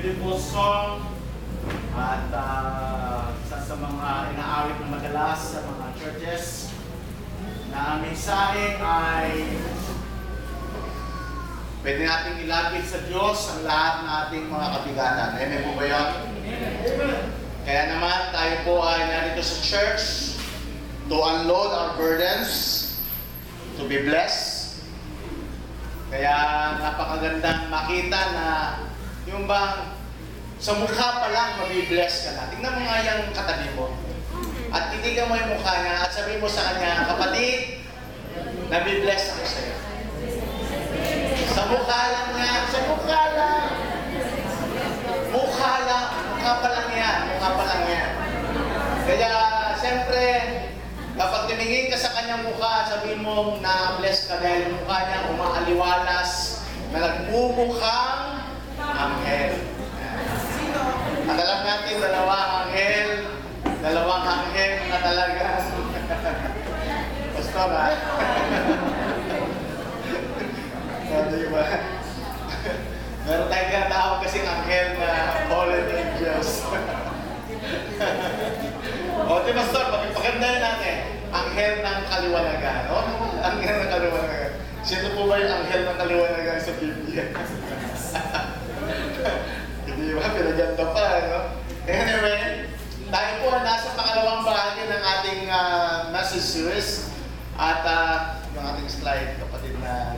Beautiful song at isa sa mga inaawit na madalas sa mga churches na mensahe ay pwede nating ilapit sa Diyos ang lahat ng ating mga kabigatan. Amen po ba yun? Kaya naman tayo po ay narito sa church to unload our burdens, to be blessed. Kaya napakagandang makita na yung bang sa mukha pa lang mabibless ka na. Tingnan mo nga yung katabi mo. At titigan mo yung mukha niya at sabihin mo sa kanya, kapatid, nabibless ako sa'yo. Sa mukha lang nga, sa mukha lang. Mukha lang, mukha pa lang yan, mukha pa lang yan. Kaya, siyempre, kapag tumingin ka sa kanyang mukha, sabihin mo na bless ka dahil mukha niya umaaliwalas na nagmumukhang anghel. At alam natin, dalawang anghel na talagang pastor, ha? Diba? Meron tayong tinatawag kasing anghel na fallen angels. O, di pastor, pagpagandahin natin, anghel ng kaliwanagan. O, anghel ng kaliwanagan. Sino po ba yung anghel ng kaliwanagan sa Biblia? Hindi ba? Pinaganda pa, no? Anyway, tayo po nasa pangalawang bahagi ng ating message series. At yung ating slide, kapatid na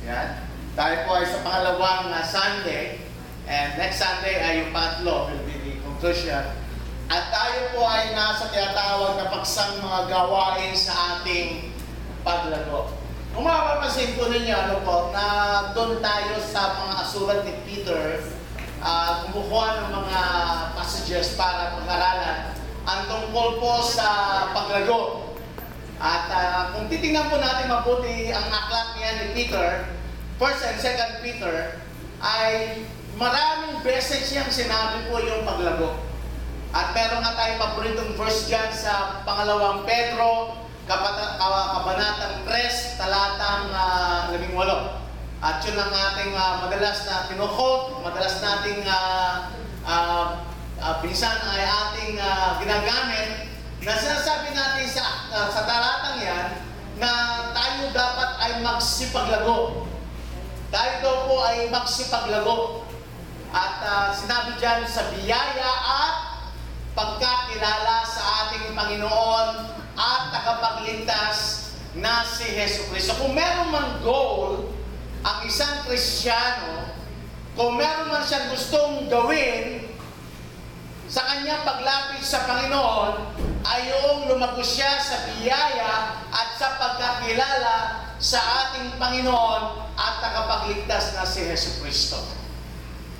yan. Tayo po ay sa pangalawang Sunday. And next Sunday ay yung pangatlo, will be the conclusion. At tayo po ay nasa tinatawag na paksang mga gawain sa ating paglago. Kung mapapansin po ninyo, ano po, na doon tayo sa mga asulat ni Peter, kumukuha ng mga passages para pag-aralan ang tungkol po sa paglago. At kung titingnan po natin mabuti ang aklat niya ni Peter, 1st and 2nd Peter, ay maraming beses siyang sinabi po yung paglago. At meron nga tayong paboritong verse dyan sa pangalawang Pedro, kabanatang 3, talatang 18. At yun ang ating madalas na pinukot, madalas nating pinsan ay ating ginagamit, na sinasabi natin sa talatang yan na tayo dapat ay magsipaglago. Tayo daw po ay magsipaglago. At sinabi dyan sa biyaya at pagkakilala sa ating Panginoon at tagapagligtas na si Jesucristo. Kung meron mang goal ang isang Kristiyano, kung meron man siyang gustong gawin sa kanyang paglapit sa Panginoon, ay yung lumago siya sa biyaya at sa pagkakilala sa ating Panginoon at tagapagligtas na si Jesucristo.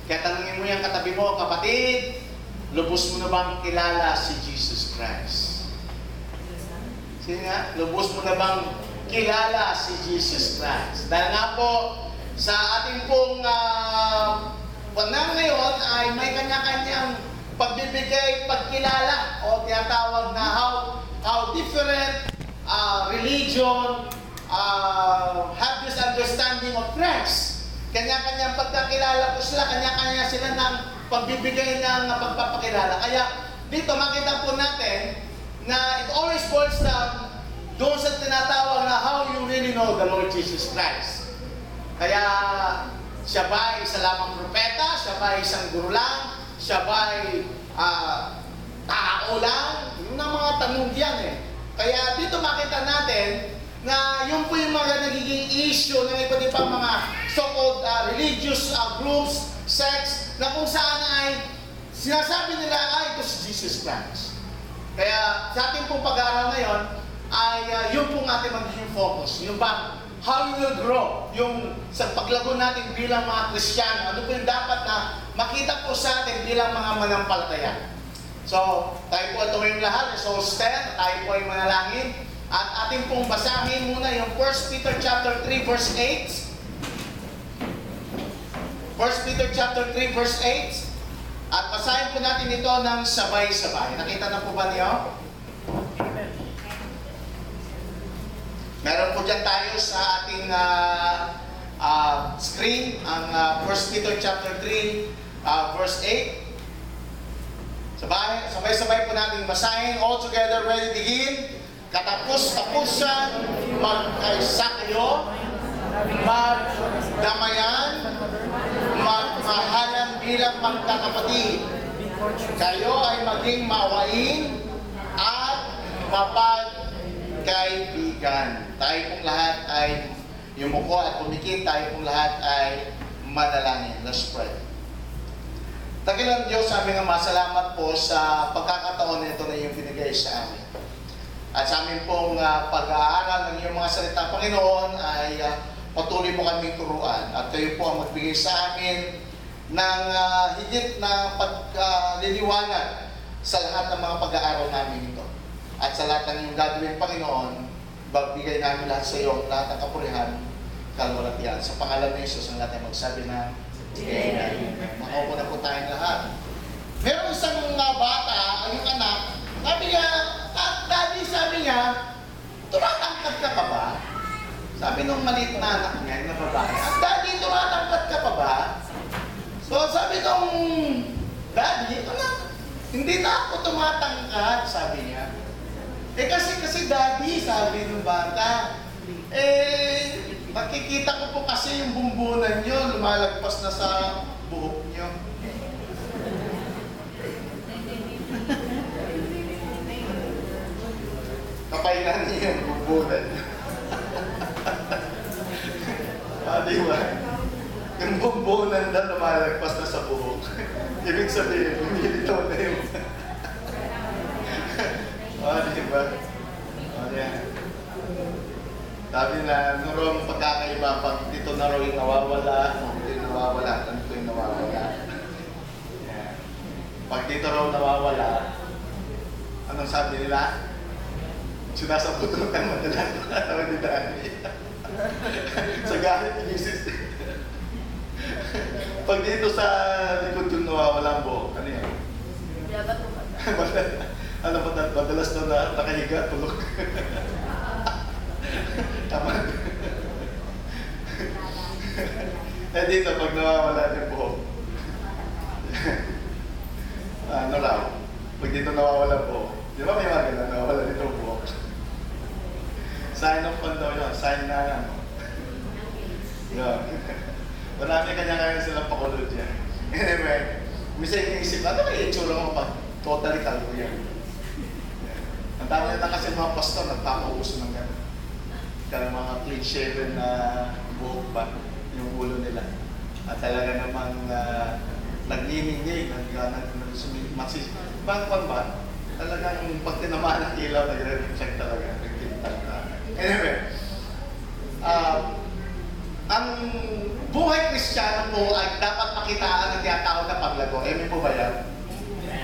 Kaya tanungin mo yung katabi mo, kapatid, lubos mo na bang kilala si Jesus Christ? Sige nga, lubos mo na bang kilala si Jesus Christ? Dahil nga po, sa ating pong panahon ngayon ay may kanya-kanyang pagbibigay, pagkilala o tinatawag na how different religion have this understanding of Christ. Kanya-kanyang pagkakilala po sila, kanya-kanya sila ng pagbibigay ng pagpapakilala. Kaya dito makita po natin na it always boils down doon sa tinatawag na how you really know the Lord Jesus Christ. Kaya siya ba ay isa lamang propeta? Siya ba ay isang guro lang? Siya ba ay tao lang? Yun ang mga tanong yan eh. Kaya dito makita natin na yun po yung mga nagiging issue ng iba't ibang mga so-called religious groups, sects, na kung saan ay sinasabi nila, ito si Jesus Christ. Kaya sa ating pong pag-aaral ngayon, ay yun pong ating magiging focus. Yung ba, how you will grow, yung sa paglago natin bilang mga Kristiyano, ano po yung dapat na makita po sa atin bilang mga manampalataya. So, tayo po ito yung lahat, so stand, tayo po ay manalangin. At ating pong basahin muna yung 1 Peter chapter 3 verse 8. 1 Peter chapter 3 verse 8. At basahin po natin ito ng sabay-sabay. Nakita na po ba niyo? Meron po dyan tayo sa ating screen ang 1 Peter chapter 3 verse 8. Sabay-sabay po natin basahin. All together, ready, begin. Katapos-tapusan, magkaisa kayo, magdamayan, magmahalan bilang magkakapatid. Kayo ay maging maawain at mapagkaibigan. Tayo pong lahat ay yumuko at pumikit, tayo pong lahat ay manalangin. Let's pray. Dakilang Diyos, aming Ama, salamat po sa pagkakataon nito na iyong binigay sa amin. At sa amin pong pag-aaral ng iyong mga salita, Panginoon, ay patuloy mo kaming turuan. At kayo po ang magbigay sa amin ng higit na pagliliwanag sa lahat ng mga pag-aaral namin ito. At sa lahat ng iyong gagawin, Panginoon, babigay namin lahat sa iyo, lahat ng kapurihan, kalwalatian. Sa pangalan ni Jesus, ang lahat ay magsabi na Amen. Makaupo na po tayong lahat. Meron isang bata, yung anak, sabi niya, Daddy, sabi niya, tumatangkad ka pa ba? Sabi nung maliit na anak niya, yung babae, Daddy, tumatangkad ka pa ba? So sabi nung Daddy, hindi na ako tumatangkad, sabi niya. Kasi Daddy, sabi nung bata, nakikita ko po kasi yung bumbunan nyo, lumalagpas na sa buhok nyo. Kapainan niyo yung bumbunan nyo. Diba? Yung bumbunan na lumalagpas na sa buhok. Ibig sabihin, lumilitaw na yung... Diba? Yan. Sabi na, nurong pagkakaiba, pag dito na raw yung nawawala, dito yung nawawala, dito yung nawawala. Yeah. Pag dito raw nawawala, anong sabi nila? Sinasabutukan mo na lang naman ni Daddy. Sa galit ni Mrs. Pag dito sa likod yung nawawala ang buhok, ano yan? Ano ba, madalas na nakahiga, tulog. Tama. Dito, pag nawawala yung buhok. Ano raw? Pag dito nawawala buhok. Di ba may mga ganun, nawawala dito ang buhok? Sign of fun daw yun. Sign na ano. Yun. Marami kanya-kanya silang pakulod yan. Anyway, minsan iniisip, ano kaya itsura mo pag totally kalbo yan? Ang dami na kasi mga pastor, nagpapauso ng gano'n. Kaya mga clean shaven na buhok ba, yung ulo nila. At talaga namang nagniningning, nagsumimasis. Bangkwan ba? Talagang pag tinamaan ng ilaw, nagre-reflect talaga. Anyway, ang buhay Kristiyano po ay dapat makitaan ng tinatawag na paglago. Amen po ba yan?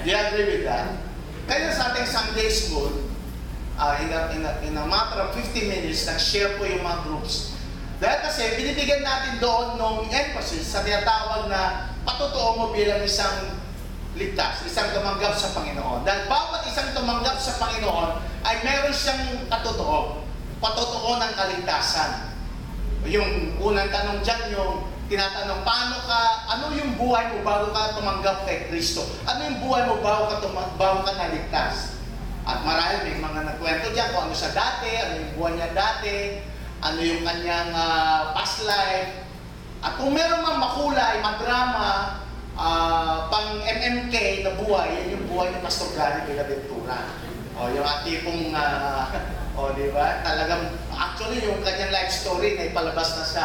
Do you agree with that? Kaya sa ating Sunday school, in a matter of 50 minutes, nag-share po yung mga groups. Dahil kasi binibigyan natin doon ng emphasis sa tinatawag na patotoo mo bilang isang ligtas, isang tumanggap sa Panginoon. Dahil bawat isang tumanggap sa Panginoon ay meron siyang patotoo ng kaligtasan. Yung unang tanong dyan, yung tinatanong, ano yung buhay mo bago ka tumanggap kay Kristo? Ano yung buhay mo bago ka naligtas? At marahil may mga nagkwento dyan kung ano siya dati, ano yung buhay niya dati, ano yung kanyang past life. At kung meron mang makulay, madrama, pang MMK na buhay, yan yung buhay ni Pastor Gary Villaventura. O yung tipong, di ba? Talagang, actually, yung kanyang life story na ipalabas na sa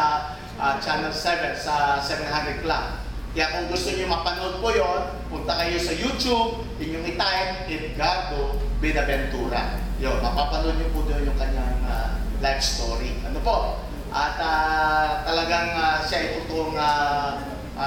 Channel 7, sa 700 Club. Kaya kung gusto niyo mapanood po yon, punta kayo sa YouTube, inyong i-type, Edgardo Villaventura. Yun, mapapanood niyo po doon yung kanyang life story. Ano po? At talagang siya ay totoong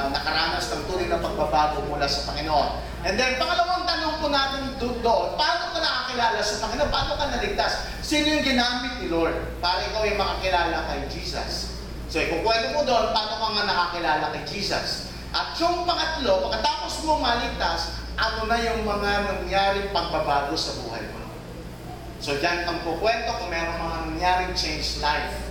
nakaranas ng tunay na pagbabago mula sa Panginoon. And then, pangalawang tanong po natin doon, paano ka nakakilala sa Panginoon? Paano ka naligtas? Sino yung ginamit ni Lord para ikaw ay makakilala kay Jesus? So, ikukwento mo doon, paano ka nga nakakilala kay Jesus? At yung pangatlo, pagkatapos mo maligtas, ano na yung mga nangyaring pagbabago sa buhay mo? So, dyan kang kukwento kung meron mga nangyaring change life.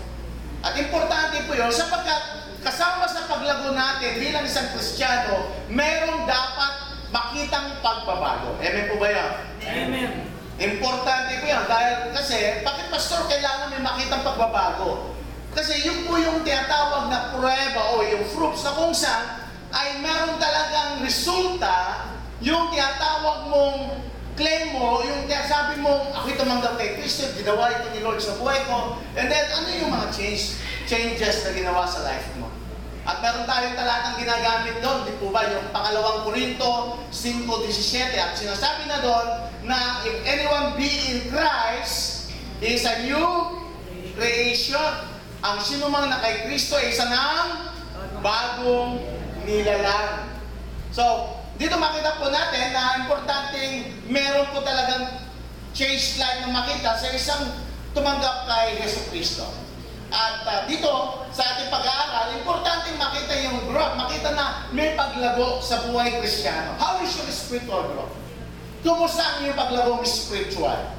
At importante po yun, sapagkat kasama sa paglago natin bilang isang Kristiyano, merong dapat makitang pagbabago. Amen po ba yan? Amen. Importante po yan dahil kasi, bakit pastor kailangan may makitang pagbabago? Kasi yun po yung tinatawag na prueba o yung fruits na kung saan ay meron talagang resulta yung tinatawag mong claim mo, yung sabi mo, ako'y tumanggap kay Kristo, ginawa ito ni Lord sa buhay ko. And then, ano yung mga changes na ginawa sa life mo? At meron tayong talatang ginagamit doon, di po ba? Yung pangalawang Korinto 5:17. At sinasabi na doon na if anyone be in Christ, he is a new creation. Ang sino mang na kay Kristo ay isa ng bagong nilalang. So, dito makita po natin na importanteng meron po talagang change life na makita sa isang tumanggap kay Yesu Kristo. At dito, sa ating pag-aaral, importanteng makita yung growth, makita na may paglago sa buhay Kristiyano. How is your spiritual growth? Kumusta ang iyong paglago spiritual?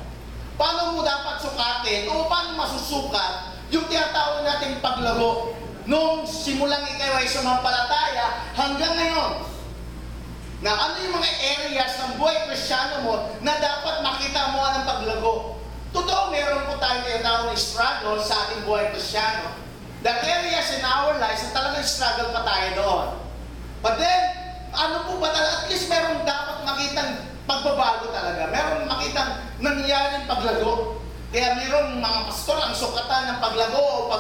Paano mo dapat sukatin o paano masusukat yung tinatawag nating paglago nung simulang ikaw ay sumampalataya hanggang ngayon? Na ano yung mga areas ng buhay Kristiyano mo na dapat makita mo ang paglago? Totoo, meron po tayong tinatawag na struggle sa ating buhay Kristiyano. There are areas in our lives na talagang struggle pa tayo doon. But then, ano po ba talaga? At least meron dapat makitang pagbabago talaga. Meron makitang nangyaring paglago. Kaya mayroong mga pastor ang sukatan ng paglago o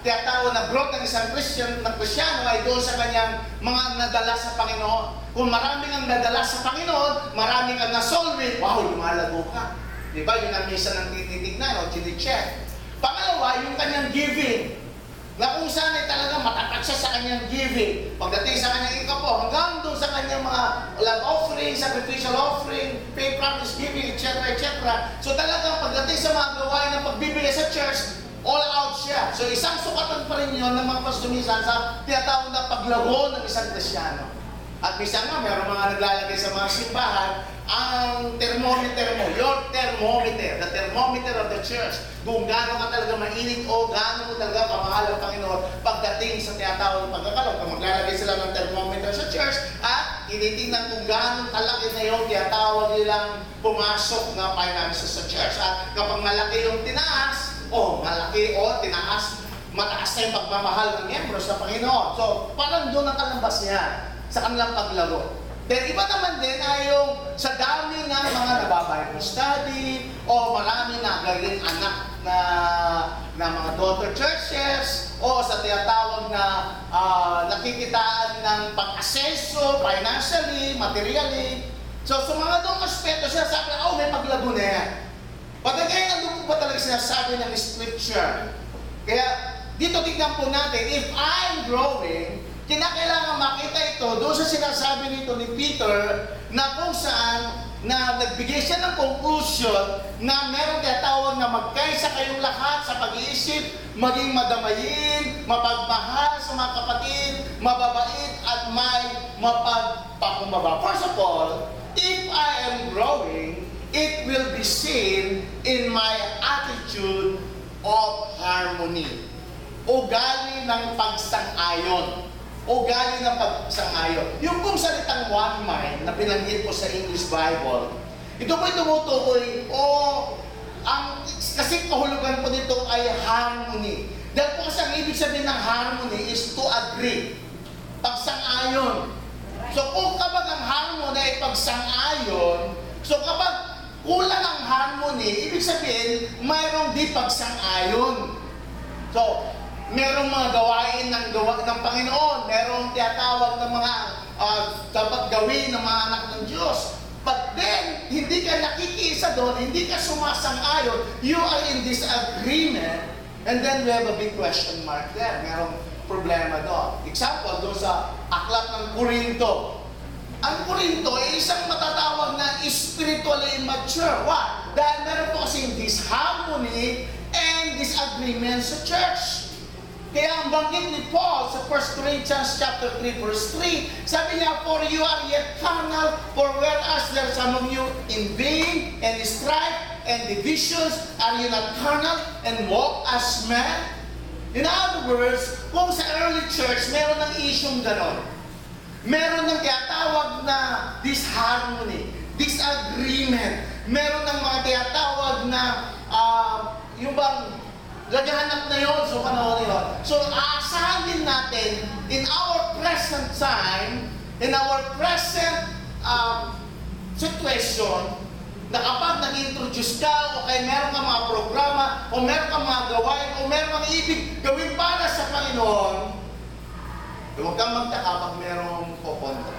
tinatawag na growth ng isang Kristiyano ay doon sa kanyang mga nadala sa Panginoon. Kung maraming ang nadala sa Panginoon, maraming ang na-solve, wow, lumalago ka. Diba? Yun ang misa ng tinitignan o tinicheck. Pangalawa, yung kanyang giving. Na kung saan ay talaga matatak siya sa kanyang giving. Pagdating sa kanyang ikapo, hanggang doon sa kanyang mga love offering, sacrificial offering, pay promise giving, etc. etc. So talagang pagdating sa mga gawain ng pagbibigay sa church, all out siya. So isang sukatan pa rin yun ng mga pastumisan sa tinatawag na paglago ng isang Kristiyano. At minsan nga, mayroong mga naglalagay sa mga simbahan, ang thermometer mo, your thermometer, the thermometer of the church, kung gaano ka talaga mainit o gaano mo talaga kamahal ang Panginoon pagdating sa tinatawag ng pagkakalog. Kung maglalagay sila ng thermometer sa church at tinitingnan kung gaano kalaki na yung tinatawag nilang pumasok na finances sa church. At kapag malaki yung tinaas, malaki o tinaas, mataas na yung pagmamahal ng miyembro sa Panginoon. So, parang doon ang kalambas niya sa kanilang paglago. Then iba naman din ay yung sa dami ng mga nababible study o marami na gagawin anak na mga daughter churches o sa tinatawag na nakikitaan ng pag-asenso financially, materially. So sa mga doong aspeto sinasabi na, may paglago na yan. Pagkagaya ano po ba talaga sinasabi ng scripture? Kaya dito tignan po natin, if I'm growing, kinakailangan makita ito doon sa sinasabi nito ni Peter na kung saan na nagbigay siya ng conclusion na meron tinatawag na magkaisa kayong lahat sa pag-iisip, maging madamayin, mapagmahal sa mga kapatid, mababait at may mapagpakumbaba. First of all, if I am growing, it will be seen in my attitude of harmony. Ugali ng pagsang-ayon. Ugali ng pagsang-ayon. Yung kung salitang one mind na binanggit ko sa English Bible, ito po'y tumutukoy kasi kahulugan po nito ay harmony. Dahil po kasi ang ibig sabihin ng harmony is to agree. Pagsang-ayon. So kung kapag ang harmony ay pagsang-ayon, so kapag kulang ang harmony, ibig sabihin mayroong di pagsang-ayon. So, merong mga gawain ng Panginoon, merong tinatawag ng mga dapat gawin ng mga anak ng Diyos. But then, hindi ka nakikiisa doon, hindi ka sumasang-ayon, you are in disagreement, and then we have a big question mark there. Merong problema doon. Example, doon sa aklat ng Korinto. Ang Korinto ay isang matatawag na spiritually immature. Why? Dahil meron po kasing disharmony and disagreement sa church. Kaya ang banggit ni Paul sa 1 Corinthians chapter 3 verse 3, sabi niya, for you are yet carnal, for whereas there are some of you in vain and strife and divisions, are you not carnal and walk as men? In other words, kung sa early church, meron ng isyong ganon. Meron ng tinatawag na disharmony, disagreement. Meron ng mga tinatawag na, yung bang, lagahanap na yun sa panahon nila. So, aasahan din natin, in our present time, in our present situation, na kapag nag-introduce ka, o kaya meron kang mga programa, o meron kang mga gawain, o meron kang ibig gawin para sa Panginoon, huwag kang magtaka pag merong pupunta.